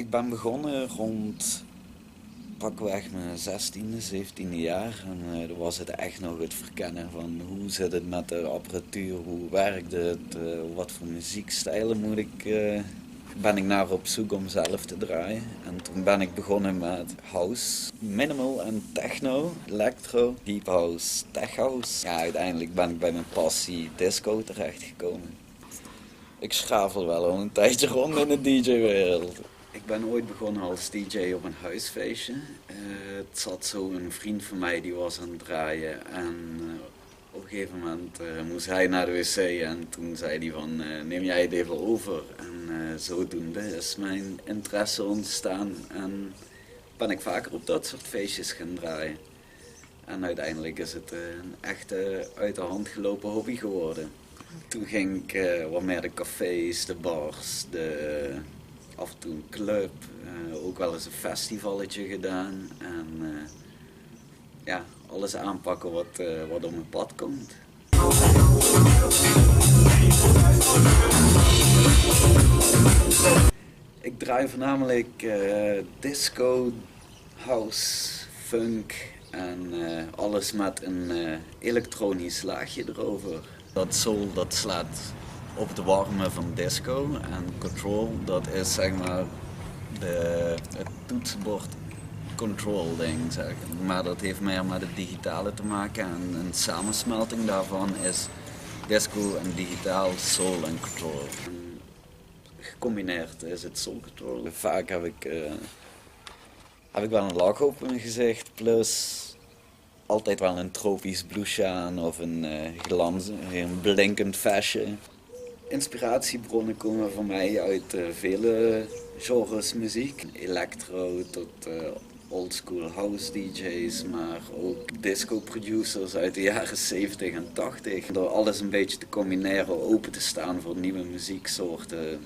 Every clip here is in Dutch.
Ik ben begonnen rond pakweg mijn 16e, 17e jaar. En dan was het echt nog het verkennen van hoe zit het met de apparatuur, hoe werkt het, wat voor muziekstijlen ben ik naar op zoek om zelf te draaien. En toen ben ik begonnen met house, minimal en techno, electro, deep house, tech house. Ja, uiteindelijk ben ik bij mijn passie disco terechtgekomen. Ik schavel wel al een tijdje rond in de DJ-wereld. Ik ben ooit begonnen als DJ op een huisfeestje. Het zat zo een vriend van mij die was aan het draaien en op een gegeven moment moest hij naar de wc en toen zei hij van neem jij het even over. En zodoende is mijn interesse ontstaan en ben ik vaker op dat soort feestjes gaan draaien. En uiteindelijk is het een echte uit de hand gelopen hobby geworden. Toen ging ik wat meer de cafés, de bars, af en toe een club, ook wel eens een festivalletje gedaan. En ja, alles aanpakken wat op mijn pad komt. Ik draai voornamelijk disco, house, funk en alles met een elektronisch laagje erover. Dat soul dat slaat op de warme van disco en control dat is zeg maar het toetsenbord control ding zeg. Maar dat heeft meer met het digitale te maken en een samensmelting daarvan is disco en digitaal, soul en control. En gecombineerd is het soul control. Vaak heb ik wel een lach op mijn gezicht plus altijd wel een tropisch blouseje aan of een blinkend vestje. Inspiratiebronnen komen voor mij uit vele genres muziek. Electro tot oldschool house DJ's, maar ook disco producers uit de jaren 70 en 80. Door alles een beetje te combineren, open te staan voor nieuwe muzieksoorten,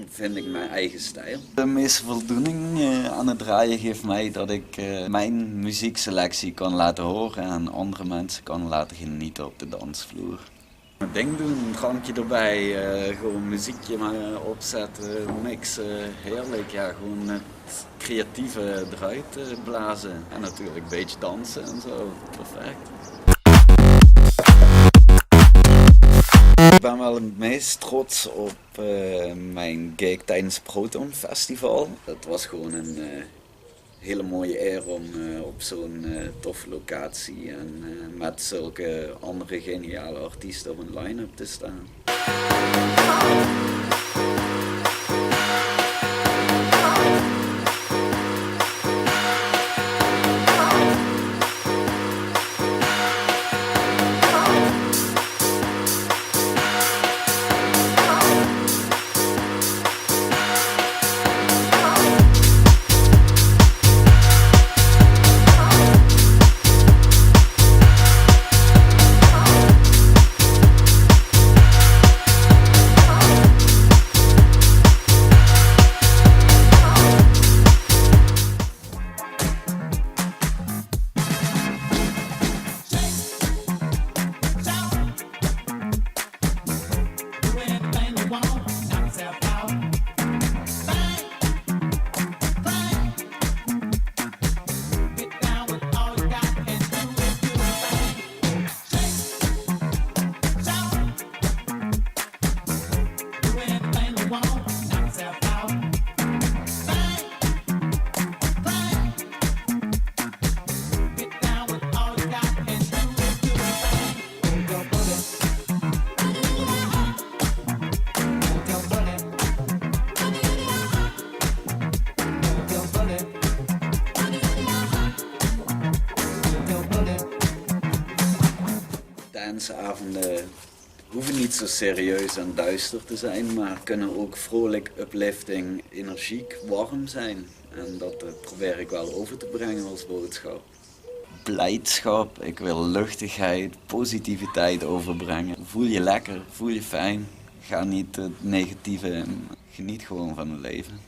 vind ik mijn eigen stijl. De meeste voldoening aan het draaien geeft mij dat ik mijn muziekselectie kan laten horen en andere mensen kan laten genieten op de dansvloer. Mijn ding doen, een drankje erbij, gewoon muziekje maar opzetten, mixen, heerlijk. Ja, gewoon het creatieve eruit blazen en natuurlijk een beetje dansen en zo, perfect. Ik ben wel het meest trots op mijn gig tijdens het Proton Festival. Het was gewoon een hele mooie eer om op zo'n toffe locatie en met zulke andere geniale artiesten op een line-up te staan. Dansavonden hoeven niet zo serieus en duister te zijn, maar kunnen ook vrolijk, uplifting, energiek, warm zijn. En dat probeer ik wel over te brengen als boodschap. Blijdschap, ik wil luchtigheid, positiviteit overbrengen. Voel je lekker, voel je fijn. Ga niet het negatieve in. Geniet gewoon van het leven.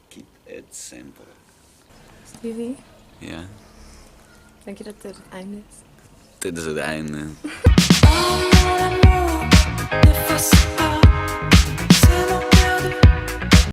Keep it simple. Stevie? Ja. Denk je dat dit het einde is? Dit is het einde. Oh,